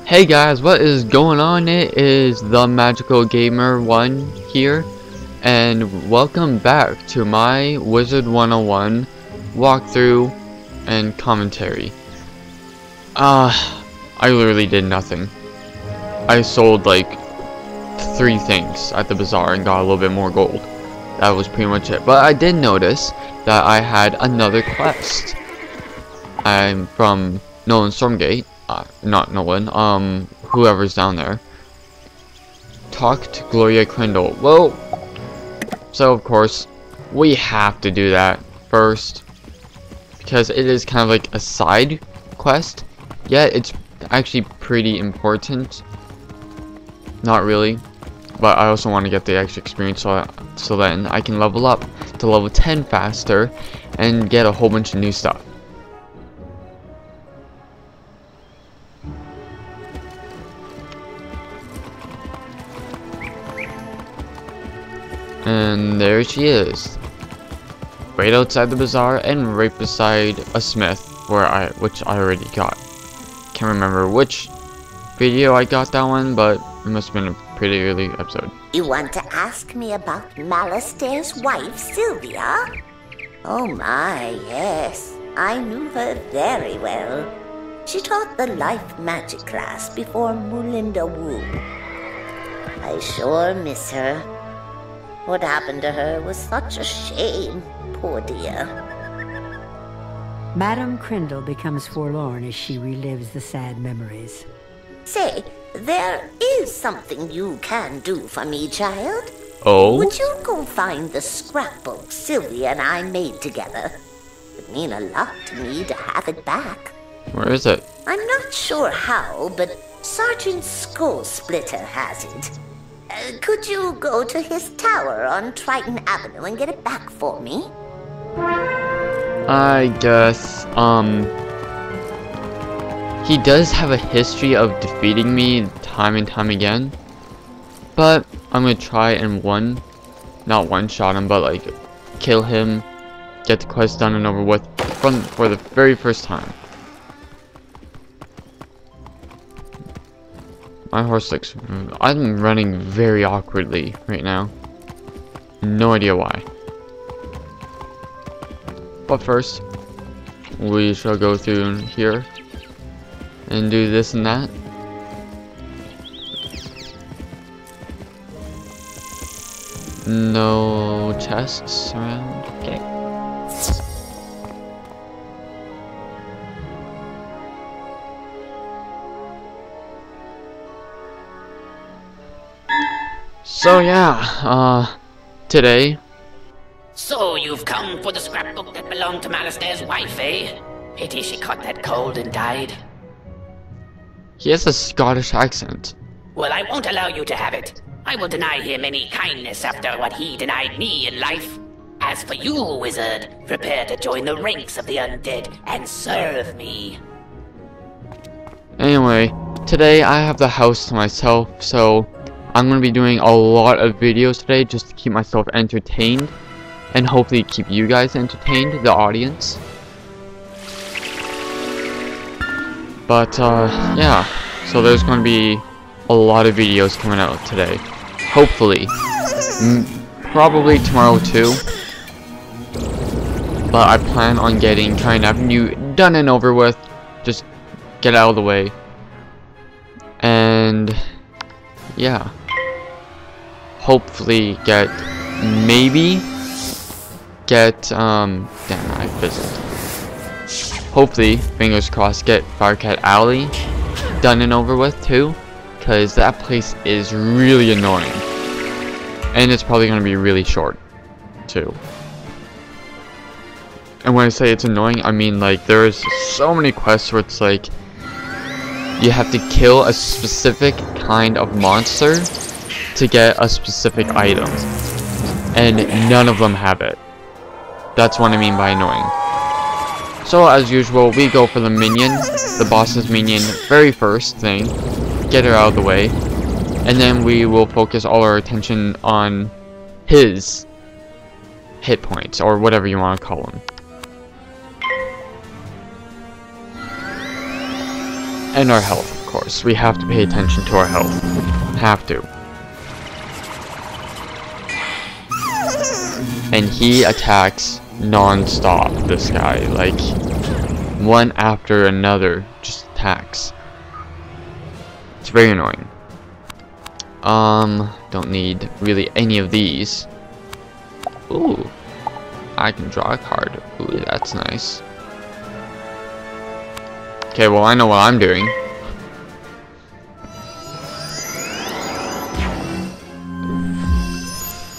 Hey guys, what is going on? It is the Magical Gamer 1 here, and welcome back to my Wizard101 walkthrough and commentary. I literally did nothing. I sold like 3 things at the bazaar and got a little bit more gold. That was pretty much it. But I did notice that I had another quest. I'm from Nolan Stormgate. Not Nolan, whoever's down there. Talk to Gloria Crindle. Well, so of course, we have to do that first. Because it is kind of like a side quest. Yet it's actually pretty important. Not really. But I also want to get the extra experience so then I can level up to level 10 faster and get a whole bunch of new stuff. And there she is, right outside the bazaar and right beside a smith, which I already got. Can't remember which video I got that one, but it must have been a pretty early episode. You want to ask me about Malastair's wife, Sylvia? Oh my, yes. I knew her very well. She taught the life magic class before Moolinda Wu. I sure miss her. What happened to her was such a shame, poor dear. Madame Crindle becomes forlorn as she relives the sad memories. Say, there is something you can do for me, child. Oh? Would you go find the scrapbook Sylvia and I made together? It would mean a lot to me to have it back. Where is it? I'm not sure how, but Sergeant Skullsplitter has it. Could you go to his tower on Triton Avenue and get it back for me? I guess, he does have a history of defeating me time and time again. But I'm gonna try and not one shot him, but like kill him, get the quest done and over with for the very first time. My horse looks... I'm running very awkwardly right now. No idea why. But first, we shall go through here and do this and that. No chests around. Okay. So yeah, today... So you've come for the scrapbook that belonged to Malastair's wife, eh? Pity she caught that cold and died. He has a Scottish accent. Well, I won't allow you to have it. I will deny him any kindness after what he denied me in life. As for you, wizard, prepare to join the ranks of the undead and serve me. Anyway, today I have the house to myself, so I'm going to be doing a lot of videos today just to keep myself entertained and hopefully keep you guys entertained, the audience. But yeah, so there's going to be a lot of videos coming out today. Hopefully. Probably tomorrow too. But I plan on Triton Avenue done and over with. Just get out of the way. And yeah. Hopefully maybe get damn, I fizzled. Hopefully, fingers crossed, get Firecat Alley done and over with too, because that place is really annoying. And it's probably going to be really short too. And when I say it's annoying, I mean like there's so many quests where it's like you have to kill a specific kind of monster to get a specific item, and none of them have it. That's what I mean by annoying. So as usual, we go for the minion, the boss's minion, very first thing, get her out of the way, and then we will focus all our attention on his hit points, or whatever you want to call them. And our health. course, we have to pay attention to our health. Have to. And he attacks non-stop, this guy. Like, one after another just attacks. It's very annoying. Don't need really any of these. Ooh, I can draw a card. Ooh, that's nice. Okay, well, I know what I'm doing.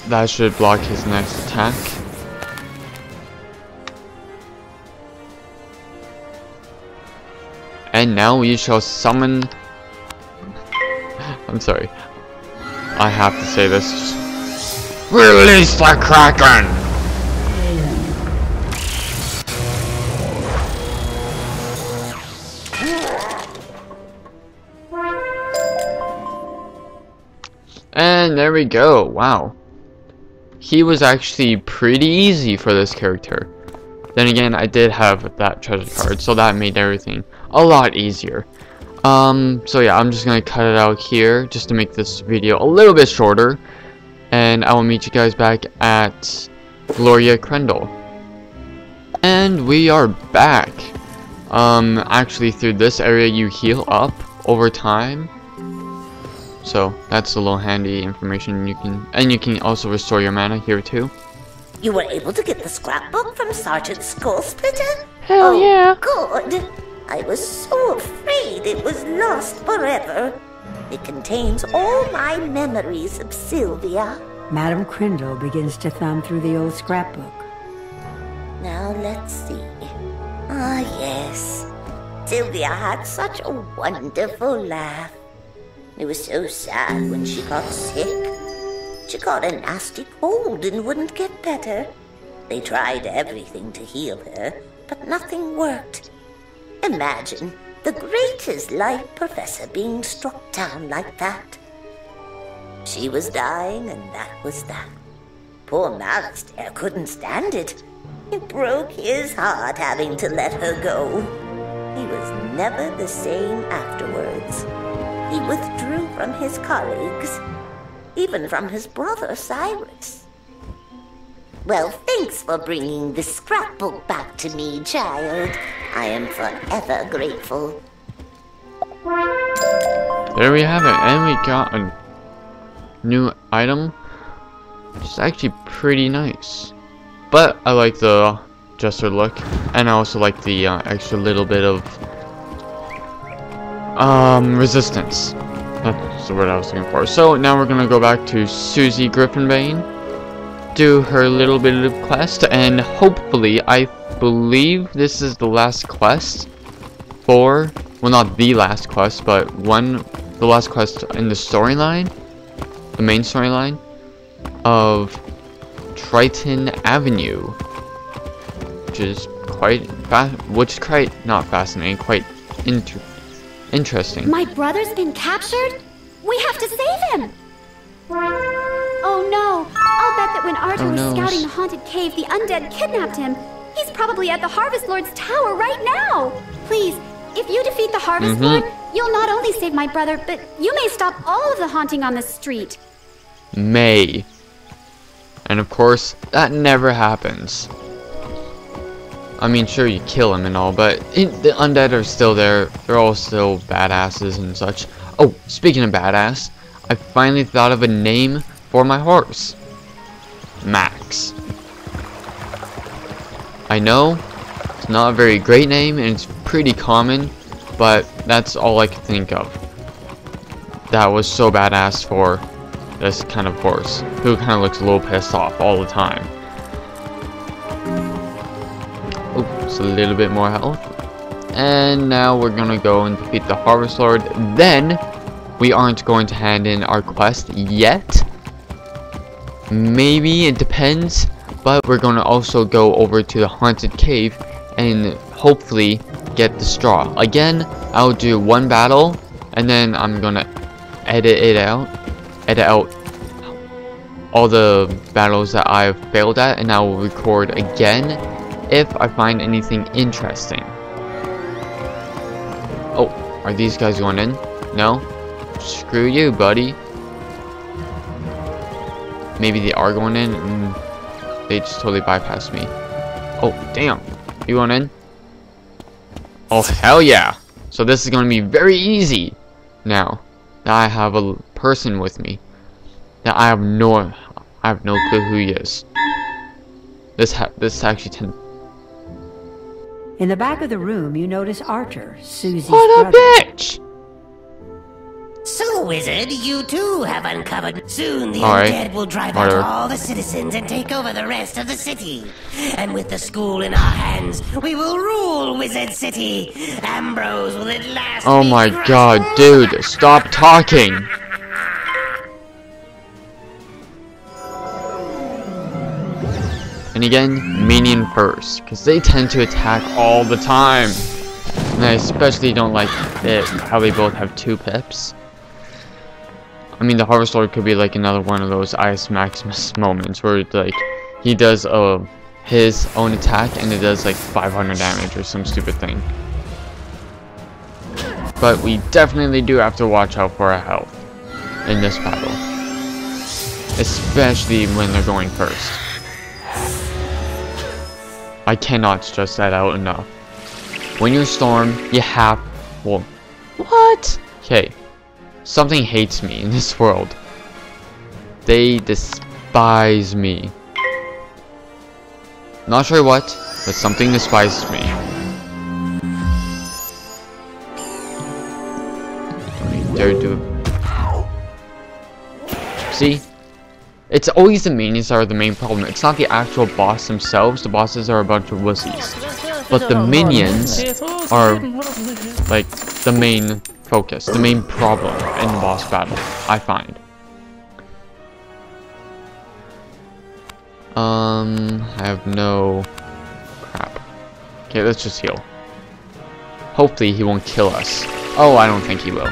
That should block his next attack. And now we shall summon... I'm sorry. I have to say this. Release the Kraken! And there we go. Wow. He was actually pretty easy for this character. Then again, I did have that treasure card, so that made everything a lot easier. So yeah, I'm just gonna cut it out here just to make this video a little bit shorter, and I will meet you guys back at Gloria Crendel. And we are back. Actually, through this area you heal up over time, so that's a little handy information. You can also restore your mana here too. You were able to get the scrapbook from Sergeant Skullsplitter? Hell yeah! Good. I was so afraid it was lost forever. It contains all my memories of Sylvia. Madame Crendel begins to thumb through the old scrapbook. Now let's see. Ah, yes. Sylvia had such a wonderful laugh. It was so sad when she got sick. She got a nasty cold and wouldn't get better. They tried everything to heal her, but nothing worked. Imagine the greatest life professor being struck down like that. She was dying, and that was that. Poor Malastair couldn't stand it. It broke his heart having to let her go. He was never the same afterwards. He withdrew from his colleagues, even from his brother Cyrus. Well, thanks for bringing the scrapbook back to me, child. I am forever grateful. There we have it, and we got a new item. It's actually pretty nice. But I like the Jester look, and I also like the extra little bit of resistance. That's the word I was looking for. So now we're gonna go back to Susie Griffinbane, do her little bit of quest, and hopefully, I believe this is the last quest for, well, not the last quest, but the last quest in the storyline, the main storyline of Triton Avenue, which is quite not fascinating, quite interesting. My brother's been captured? We have to save him! Oh no! I'll bet that when Arthur was scouting the haunted cave, the undead kidnapped him. He's probably at the Harvest Lord's tower right now! Please, if you defeat the Harvest Lord, you'll not only save my brother, but you may stop all of the haunting on this street. May. And of course, that never happens. I mean, sure, you kill him and all, but the undead are still there. They're all still badasses and such. Oh, speaking of badass, I finally thought of a name for my horse. Max. I know, it's not a very great name, and it's pretty common, but that's all I could think of. That was so badass for this kind of horse, who kind of looks a little pissed off all the time. Oops, a little bit more health. And now we're gonna go and defeat the Harvest Lord. Then, we aren't going to hand in our quest yet. Maybe, it depends. But we're gonna also go over to the haunted cave and hopefully get the straw. Again, I'll do one battle, and then I'm gonna edit out all the battles that I've failed at, and I will record again if I find anything interesting. Oh, Are these guys going in? No? Screw you, buddy. Maybe they are going in and they just totally bypassed me. Oh, damn. You going in? Oh, hell yeah. So this is going to be very easy now that I have a person with me that I have no clue who he is. This actually In the back of the room, you notice Archer, Susie's What a brother. bitch! So, Wizard, you too have uncovered. Soon the Alright. undead will drive Whatever. out all the citizens and take over the rest of the city. And with the school in our hands, we will rule Wizard City. Ambrose will at last Oh be my crushed. god, dude, stop talking! And again, minion first, because they tend to attack all the time. And I especially don't like it, how they both have 2 pips. I mean, the Harvest Lord could be like another one of those Ice Maximus moments where like he does his own attack and it does like 500 damage or some stupid thing. But we definitely do have to watch out for our health in this battle, especially when they're going first. I cannot stress that out enough. When you storm, you have... Well, what? Okay. Something hates me in this world. They despise me. Not sure what, but something despises me. Don't you dare do it. See? It's always the minions that are the main problem. It's not the actual boss themselves. The bosses are a bunch of wussies. But the minions are like the main focus, the main problem in the boss battle, I find. I have no crap. Okay, let's just heal. Hopefully he won't kill us. Oh, I don't think he will.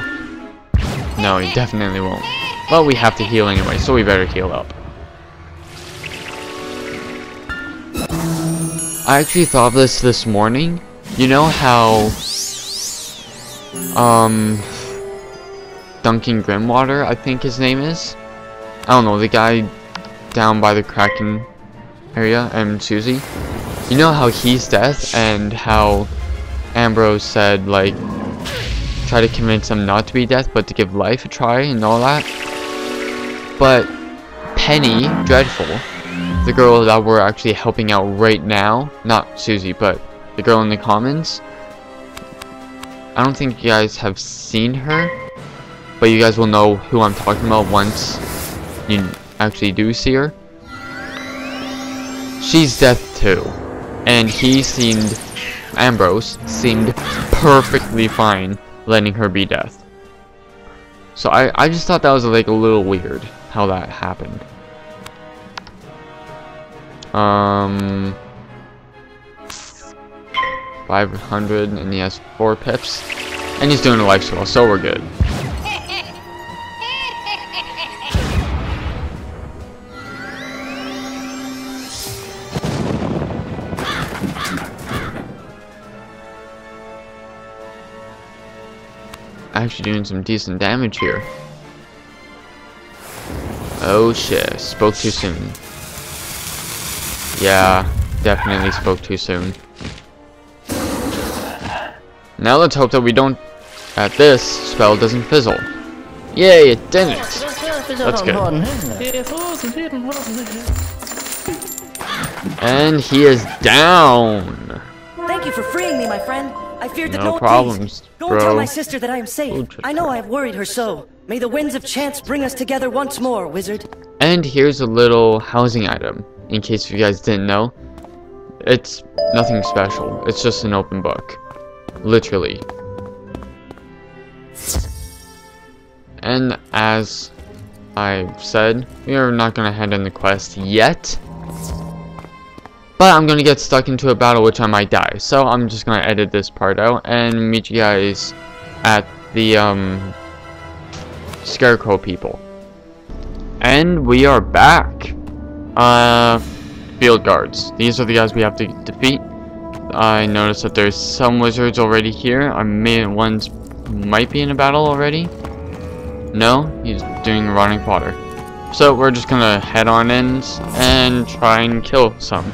No, he definitely won't. Well, we have to heal anyway, so we better heal up. I actually thought of this morning. You know how Duncan Grimwater, I think his name is? I don't know, the guy down by the Kraken area, and Susie. You know how he's death and how Ambrose said, like, try to convince him not to be death but to give life a try and all that? But Penny Dreadful, the girl that we're actually helping out right now, not Susie, but the girl in the commons, I don't think you guys have seen her, but you guys will know who I'm talking about once you actually do see her. She's death too, and Ambrose seemed perfectly fine letting her be death. So I just thought that was like a little weird how that happened. 500 and he has 4 pips, and he's doing a life spell, so we're good. Actually doing some decent damage here. Oh shit, spoke too soon. Yeah, definitely spoke too soon. Now let's hope that this spell doesn't fizzle. Yay, it didn't! That's good. And he is down! Thank you for freeing me, my friend. I feared that No no problems, Go and tell bro. my sister that I am safe. I know I have worried her so. May the winds of chance bring us together once more, wizard. And here's a little housing item, in case you guys didn't know. It's nothing special, it's just an open book. Literally. And as I've said, we are not going to head in the quest yet. But I'm going to get stuck into a battle which I might die. So I'm just going to edit this part out and meet you guys at the Scarecrow people. And we are back. Field guards. These are the guys we have to defeat. I noticed that there's some wizards already here. I made one's might be in a battle already. No, he's doing rotting fodder. So we're just gonna head on in and try and kill some.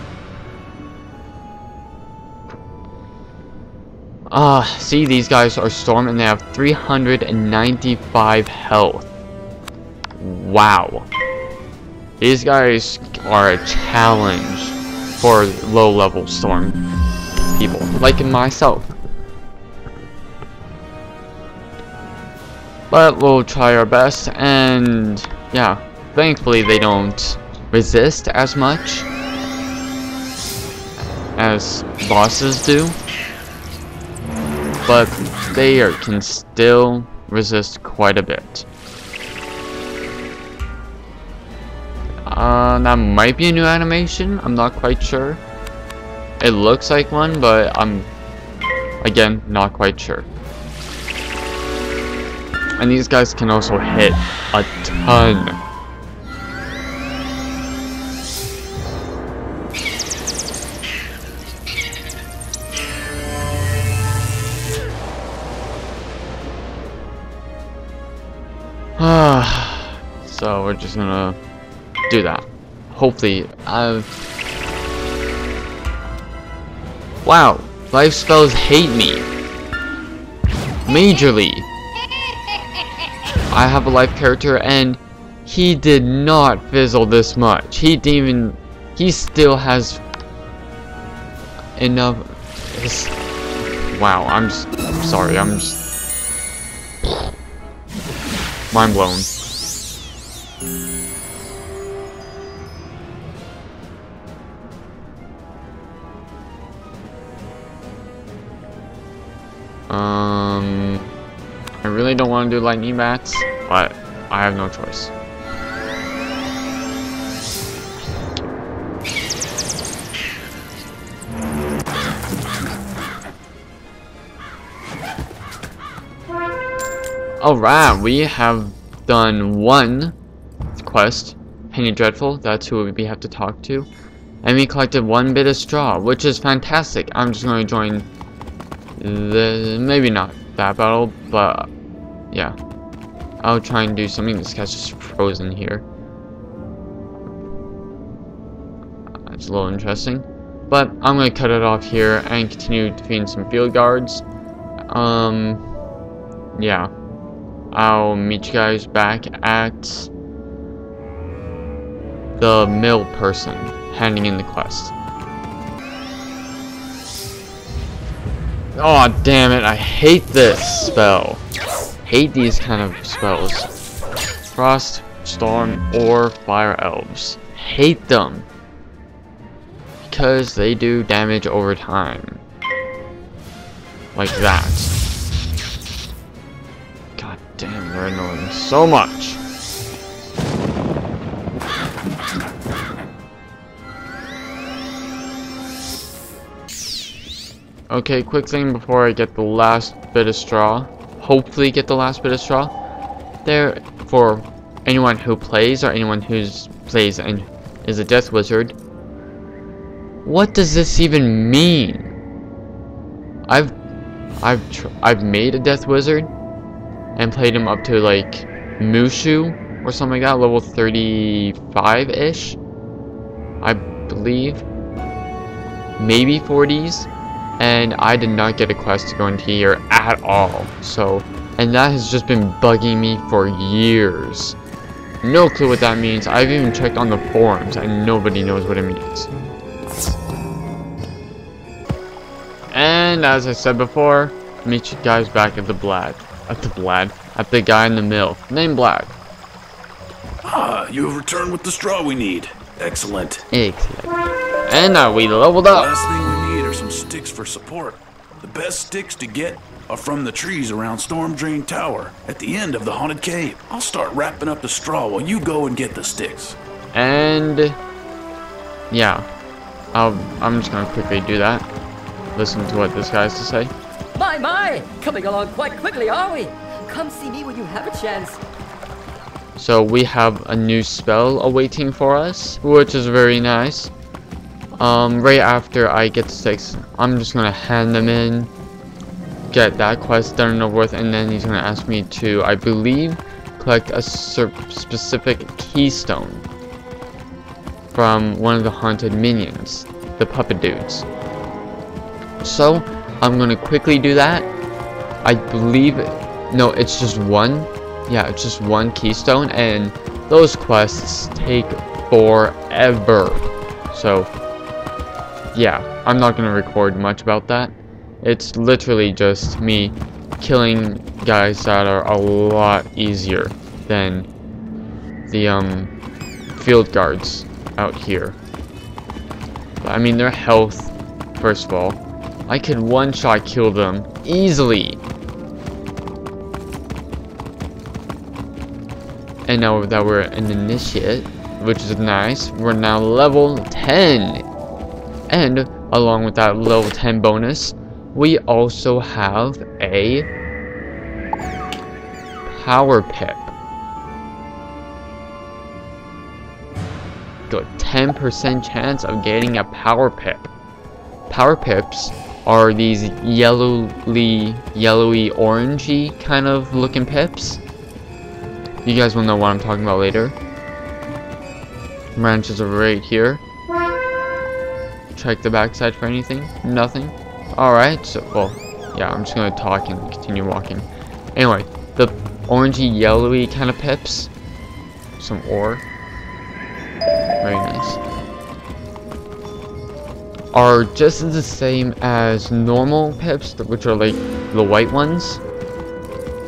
See, these guys are Storm and they have 395 health. Wow. These guys are a challenge for low-level Storm people, like myself. But we'll try our best, and yeah, thankfully they don't resist as much as bosses do. But they can still resist quite a bit. That might be a new animation. I'm not quite sure. It looks like one, but I'm, again, not quite sure. And these guys can also hit a ton. So we're just gonna do that. Hopefully, wow, life spells hate me majorly. I have a life character and he did not fizzle this much. He didn't even, he still has enough. Wow, I'm sorry, I'm just mind blown. I really don't want to do lightning bats, but I have no choice. Alright, we have done one quest, Penny Dreadful, that's who we have to talk to. And we collected one bit of straw, which is fantastic. I'm just going to join the, maybe not that battle, but yeah. I'll try and do something. This guy's just frozen here. That's a little interesting. But I'm going to cut it off here and continue defeating some field guards. Yeah. I'll meet you guys back at the mill person handing in the quest. Oh damn it, I hate this spell. Hate these kind of spells. Frost, Storm, or Fire Elves. Hate them. Because they do damage over time. Like that. God damn, they're annoying so much. Okay, quick thing before I get the last bit of straw. Hopefully get the last bit of straw. There, for anyone who plays or anyone who plays and is a Death Wizard. What does this even mean? I've made a Death Wizard and played him up to like Mushu or something like that, level 35-ish, I believe, maybe 40s. And I did not get a quest to go into here at all. So, and that has just been bugging me for years. No clue what that means. I've even checked on the forums and nobody knows what it means. And as I said before, meet you guys back at the guy in the mill named Black. Ah, you have returned with the straw we need. Excellent. And now we leveled up. The last thing we need are some sticks for support. The best sticks to get are from the trees around Storm Drain Tower at the end of the haunted cave. I'll start wrapping up the straw while you go and get the sticks. And yeah, I'm just gonna quickly do that. Listen to what this guy has to say. My, coming along quite quickly, are we? Come see me when you have a chance. So we have a new spell awaiting for us, which is very nice. Right after I get the sticks, I'm just gonna hand them in get that quest done and over with, and then he's gonna ask me to, I believe, collect a specific keystone from one of the haunted minions, the puppet dudes. So I'm gonna quickly do that. I believe, no, it's just one. Yeah, it's just one keystone, and those quests take forever. So yeah, I'm not gonna record much about that. It's literally just me killing guys that are a lot easier than the field guards out here. But, I mean, their health, first of all, I could one-shot kill them easily. And now that we're an initiate, which is nice, we're now level 10. And along with that level 10 bonus, we also have a power pip. Got 10% chance of getting a power pip. Power pips are these yellowy orangey kind of looking pips. You guys will know what I'm talking about later. Branches are right here. Check the backside for anything. Nothing. Alright, so, well, yeah, I'm just gonna talk and continue walking. Anyway, the orangey yellowy kind of pips. Some ore. Very nice. Are just the same as normal pips, which are like the white ones.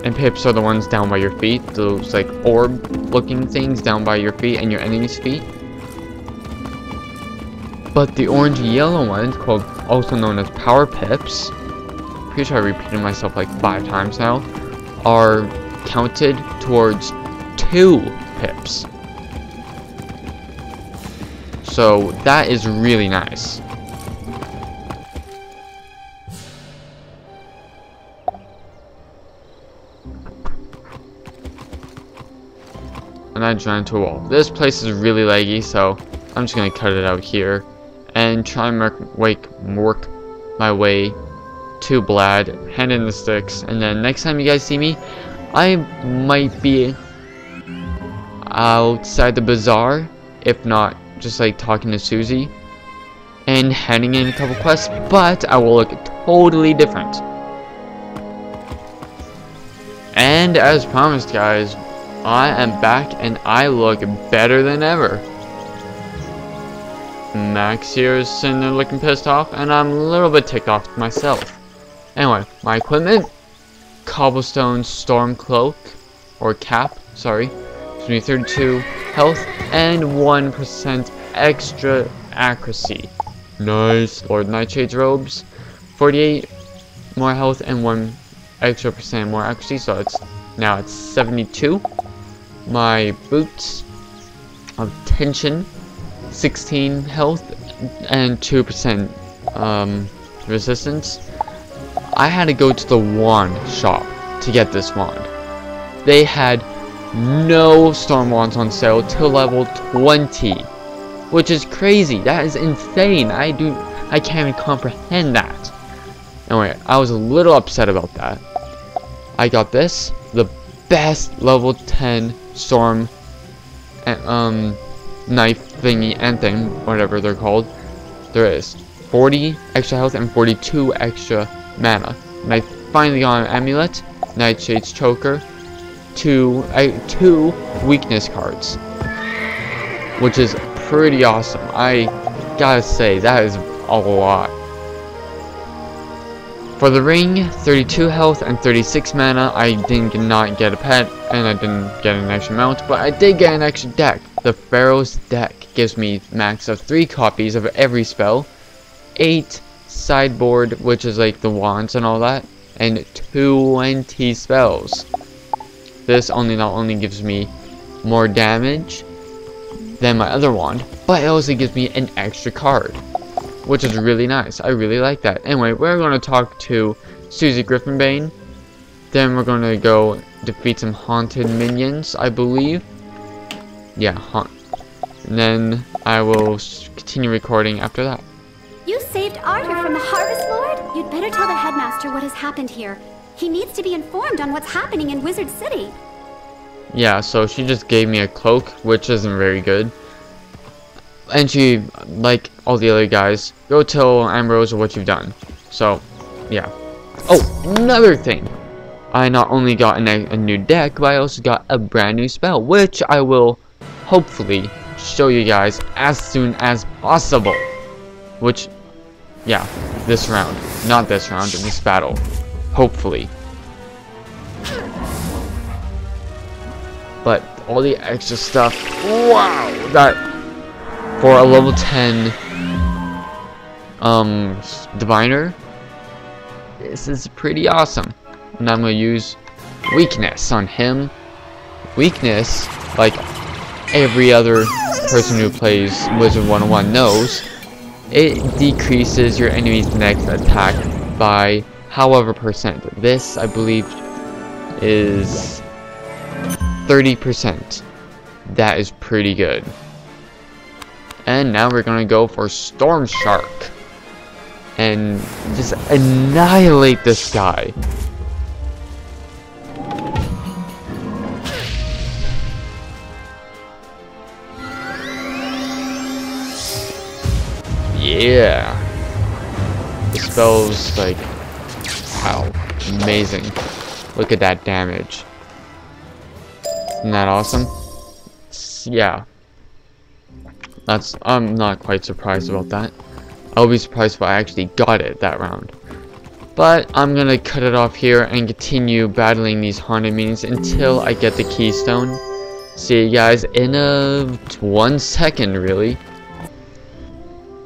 And pips are the ones down by your feet, those like orb looking things down by your feet and your enemy's feet. But the orangey yellow ones, called also known as power pips, pretty sure I repeated myself like 5 times now, are counted towards 2 pips. So that is really nice. And I ran into a wall. This place is really laggy, so I'm just gonna cut it out here and try and work my way to Blad, hand in the sticks, and then next time you guys see me, I might be outside the bazaar, if not just like talking to Susie and handing in a couple quests, but I will look totally different. And as promised, guys, I am back and I look better than ever. Max here is sitting there looking pissed off, and I'm a little bit ticked off myself. Anyway, my equipment: cobblestone storm cloak, or cap, sorry, gives me 32 health and 1% extra accuracy. Nice. Lord Nightshade's robes, 48 more health and 1 extra % more accuracy, so it's now it's 72. My boots of tension, 16 health and 2% resistance. I had to go to the wand shop to get this wand. They had no storm wands on sale till level 20, which is crazy. That is insane. I can't even comprehend that. Anyway, I was a little upset about that. I got this, the best level 10 storm knife thingy and thing, whatever they're called. There is 40 extra health and 42 extra mana. And I finally got an amulet, Nightshade's choker, two weakness cards, which is pretty awesome. I gotta say, that is a lot. For the ring, 32 health and 36 mana. I did not get a pet, and I didn't get an extra mount, but I did get an extra deck. The Pharaoh's deck gives me max of 3 copies of every spell, 8 sideboard, which is like the wands and all that, and 20 spells. This not only gives me more damage than my other wand, but it also gives me an extra card, which is really nice. I really like that. Anyway, we're going to talk to Susie Griffinbane. Then we're going to go defeat some haunted minions, I believe. Yeah, and then I will continue recording after that. You saved Arthur from the Harvest Lord? You We'd better tell the headmaster what has happened here. He needs to be informed on what's happening in Wizard City. Yeah, so she just gave me a cloak, which isn't very good. And she, like all the other guys, go tell Ambrose what you've done. So, yeah. Oh, another thing. I not only got a new deck, but I also got a brand new spell, which I will hopefully show you guys as soon as possible. Which, yeah, this round. Not this round, this battle. Hopefully. But all the extra stuff, wow, that for a level 10 diviner, this is pretty awesome. And I'm gonna use weakness on him. Weakness, like every other person who plays Wizard101 knows, it decreases your enemy's next attack by however percent. This, I believe, is 30%. That is pretty good. And now we're gonna go for Storm Shark and just annihilate this guy. Yeah. The spell's like, wow, amazing. Look at that damage. Isn't that awesome? Yeah. I'm not quite surprised about that. I'll be surprised if I actually got it that round. But I'm gonna cut it off here and continue battling these haunted minions until I get the keystone. See you guys in 1 second, really.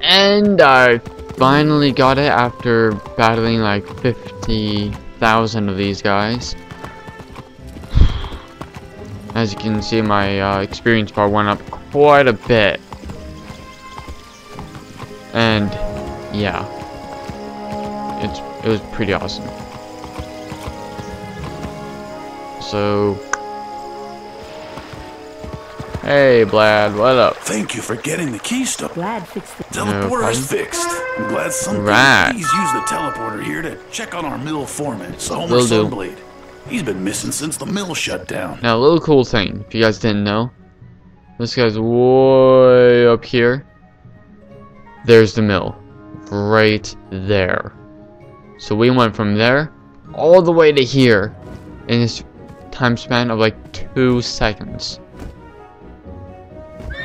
And I finally got it after battling like 50,000 of these guys. As you can see, my experience bar went up quite a bit. And yeah, it was pretty awesome. So, hey Blad, what up? Thank you for getting the keystone. Glad fixed the Teleporter is fixed. I'm glad something. Please use the teleporter here to check on our mill foreman, Homer Sunblade. He's been missing since the mill shut down. Now, a little cool thing, if you guys didn't know, this guy's way up here. There's the mill, right there. So we went from there all the way to here in this time span of like 2 seconds.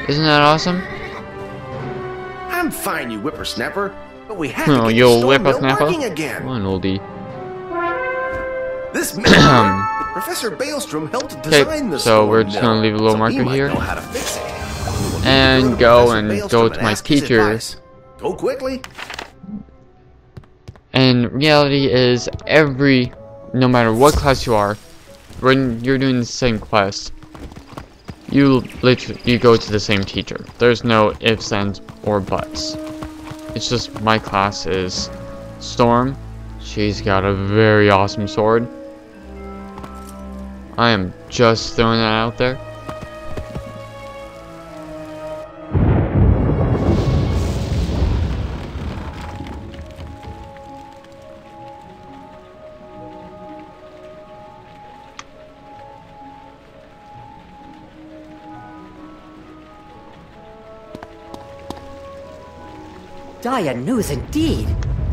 Isn't that awesome? I'm fine, you whippersnapper, but we have to get you the storm mill whippersnapper. working again. Come on, oldie. This mill, Professor Baelstrom helped design the so storm we're just gonna leave a little marker here, and go to my teacher. Go quickly. And reality is, no matter what class you are, when you're doing the same quest, you go to the same teacher. There's no ifs, ands, or buts. It's just my class is Storm. She's got a very awesome sword. I am just throwing that out there. Dire news indeed.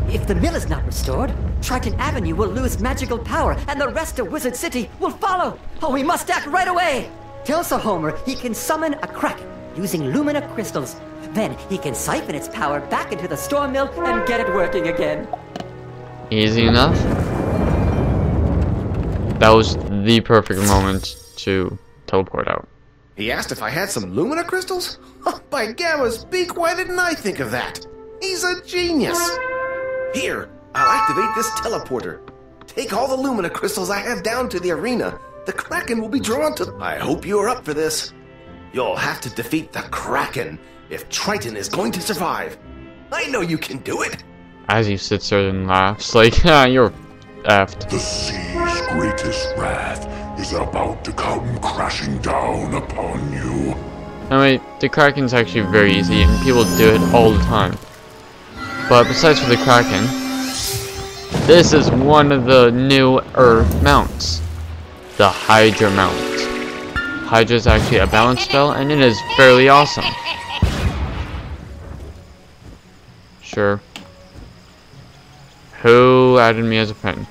If the mill is not restored, Triton Avenue will lose magical power, and the rest of Wizard City will follow. Oh, we must act right away. Tell Sir Homer he can summon a kraken using lumina crystals. Then he can siphon its power back into the storm mill and get it working again. Easy enough. That was the perfect moment to teleport out. He asked if I had some lumina crystals? Oh, by Gamma's beak, why didn't I think of that? He's a genius. Here, I'll activate this teleporter. Take all the lumina crystals I have down to the arena. The Kraken will be drawn to... I hope you're up for this. You'll have to defeat the Kraken if Triton is going to survive. I know you can do it. As he sits there and laughs, like, you're effed. The sea's greatest wrath is about to come crashing down upon you. Anyway, the Kraken's actually very easy, and people do it all the time. But besides for the Kraken, This is one of the newer mounts. The Hydra mount. Hydra is actually a balance spell, and it is fairly awesome. Sure. Who added me as a friend?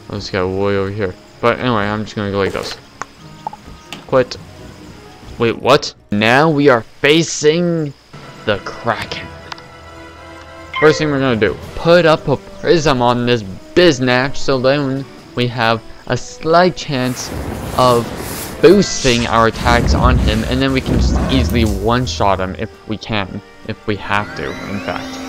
Let's go way over here. But anyway, I'm just gonna go like this. Quit. Wait, what? Now we are facing the Kraken. First thing we're gonna do, put up a prism on this biznatch so then we have a slight chance of boosting our attacks on him, and then we can just easily one-shot him if we can. If we have to, in fact.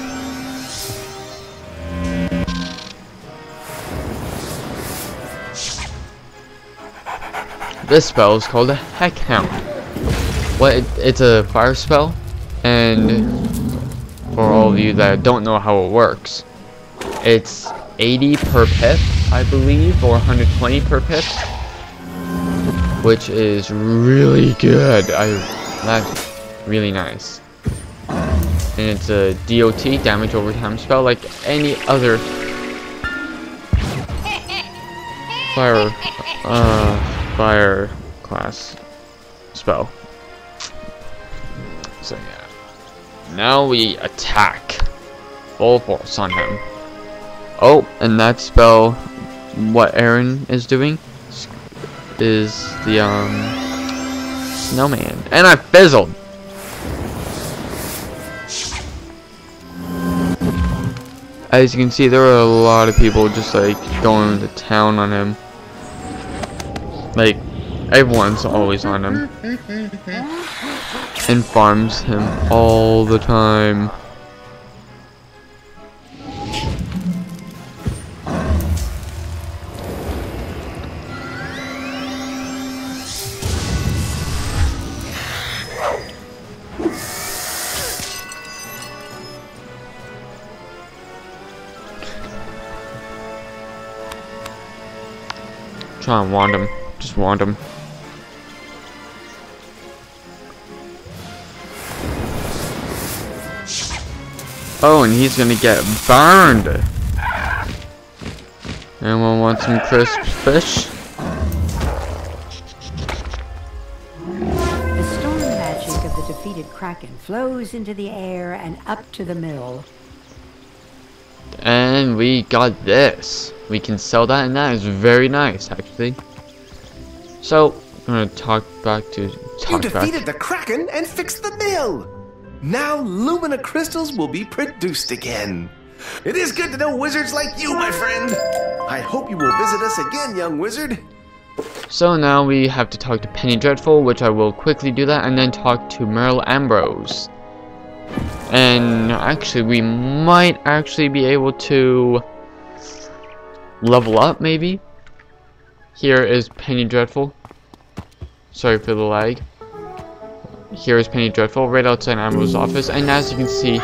This spell is called a Heck Hound. It's a fire spell, and for all of you that don't know how it works, it's 80 per pip, I believe, or 120 per pip, which is really good. That's really nice. And it's a DOT, damage over time spell, like any other fire class spell. So yeah, now we attack full force on him. Oh, and that spell, what Aaron is doing, is the snowman, and I fizzled. As you can see, there are a lot of people just like going to town on him. Like, everyone's always on him. And farms him all the time. Try and wand him. Just wand him. Oh, and he's gonna get burned. Anyone want some crisp fish? The storm magic of the defeated Kraken flows into the air and up to the mill. And we got this. We can sell that, and that is very nice, actually. So, I'm gonna talk back to... You defeated the Kraken and fixed the mill! Now Lumina crystals will be produced again. It is good to know wizards like you, my friend. I hope you will visit us again, young wizard. So now we have to talk to Penny Dreadful, which I will quickly do that, and then talk to Merle Ambrose. And actually, we might actually be able to level up, maybe? Here is Penny Dreadful. Sorry for the lag. Here is Penny Dreadful, right outside Ambrose's office, and as you can see,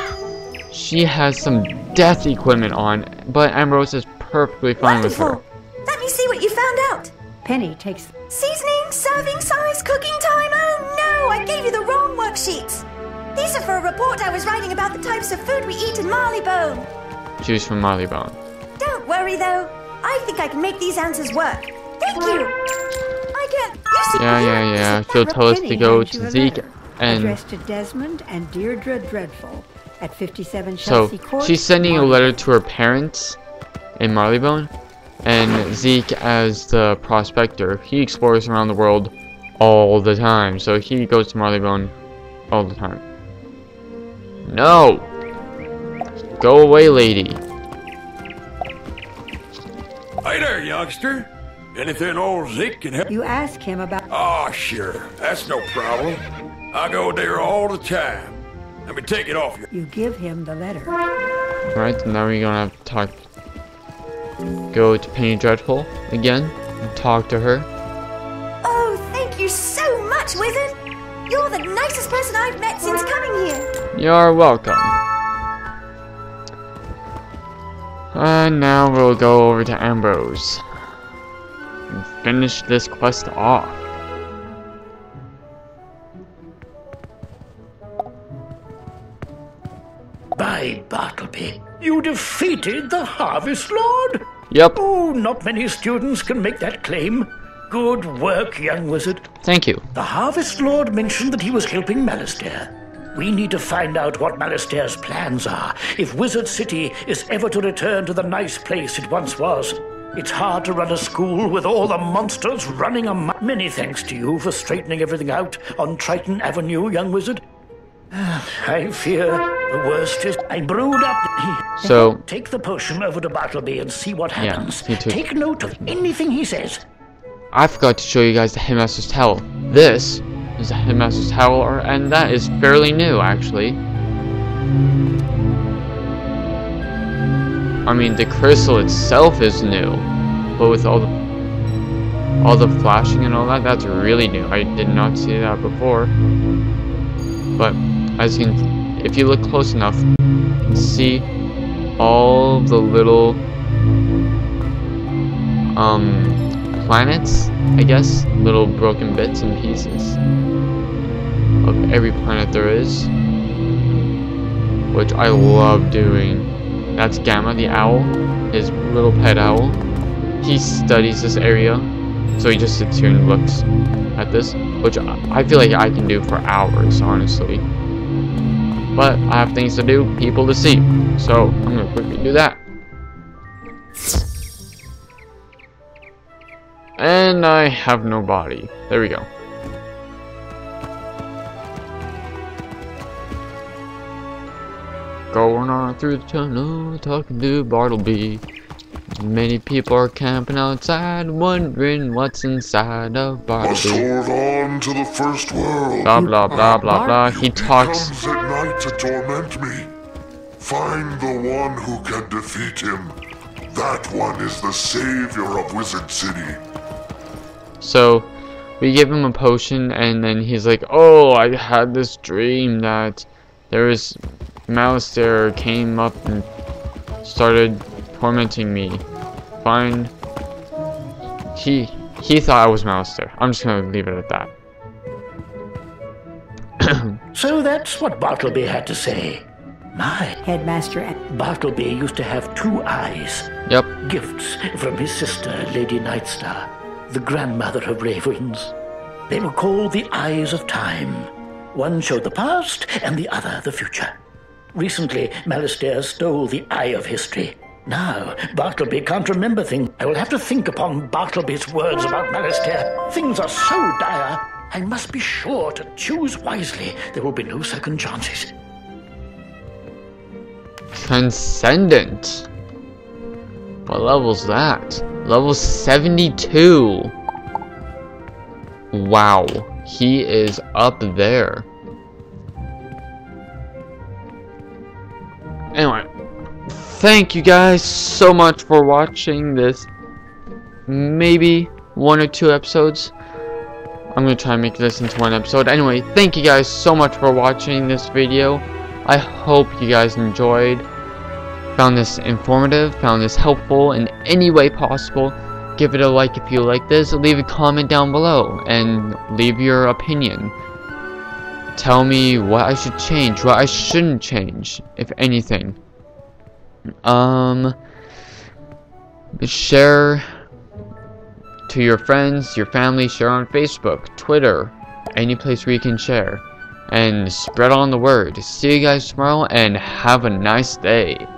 she has some death equipment on, but Ambrose is perfectly fine with her. Let me see what you found out. Penny takes... Seasoning, serving size, cooking time. Oh no, I gave you the wrong worksheets. These are for a report I was writing about the types of food we eat in Marleybone. Choose from Marleybone. Don't worry though. I think I can make these answers work. Thank you. Yeah. She'll tell us to go to Zeke and... addressed to Desmond and Deirdre Dreadful at 57 Chelsea Court. So, she's sending a letter to her parents in Marleybone, and Zeke, as the prospector, he explores around the world all the time, so he goes to Marleybone all the time. No! Go away, lady. Hey there, youngster. Anything old Zeke can help? You ask him about... Oh, sure. That's no problem. I go there all the time. Let me take it off you. You give him the letter. Right, now we're gonna have to talk... Go to Penny Dreadful again and talk to her. Oh, thank you so much, Wizard. You're the nicest person I've met since coming here. You're welcome. And now we'll go over to Ambrose and finish this quest off. By Bartleby, You defeated the Harvest Lord? Yep. Oh, not many students can make that claim. Good work, young wizard. Thank you. The Harvest Lord mentioned that he was helping Malastair. We need to find out what Malastair's plans are, if Wizard City is ever to return to the nice place it once was. It's hard to run a school with all the monsters running amok. Many thanks to you for straightening everything out on Triton Avenue, young wizard. I fear the worst is I brewed up. So take the potion over to Bartleby and see what happens. Yeah, take note of anything he says. I forgot to show you guys the Headmaster's Towel. This is the Headmaster's Towel, and that is fairly new, actually. I mean, the crystal itself is new, but with all the flashing and all that, that's really new. I did not see that before. But as you can, if you look close enough, you can see all the little planets, I guess, little broken bits and pieces of every planet there is, which I love doing. That's Gamma the owl, his little pet owl. He studies this area, so he just sits here and looks at this, which I feel like I can do for hours, honestly. But I have things to do, people to see, so I'm gonna quickly do that. And I have no body. There we go. Going on through the tunnel, talking to Bartleby. Many people are camping outside, wondering what's inside of Bartleby. Must hold on to the first world. Blah blah blah blah blah. He talks. Comes at night to torment me. Find the one who can defeat him. That one is the savior of Wizard City. So we give him a potion, and then he's like, "Oh, I had this dream that there was Malastair came up and started tormenting me. Fine." He thought I was Malastair. I'm just gonna leave it at that. So that's what Bartleby had to say. My Headmaster and Bartleby used to have 2 eyes. Yep. Gifts from his sister, Lady Nightstar, the grandmother of ravens. They were called the Eyes of Time. One showed the past, and the other the future. Recently, Malastair stole the Eye of History. Now, Bartleby can't remember things. I will have to think upon Bartleby's words about Malastair. Things are so dire, I must be sure to choose wisely. There will be no second chances. Transcendent. What level's that? Level 72. Wow, he is up there. Anyway, thank you guys so much for watching this. Maybe 1 or 2 episodes. I'm gonna try and make this into 1 episode. Anyway, thank you guys so much for watching this video. I hope you guys enjoyed, found this informative, found this helpful in any way possible. Give it a like if you like this, leave a comment down below, and leave your opinion. Tell me what I should change, what I shouldn't change, if anything. Share to your friends, your family, share on Facebook, Twitter, any place where you can share. And spread on the word. See you guys tomorrow, and have a nice day.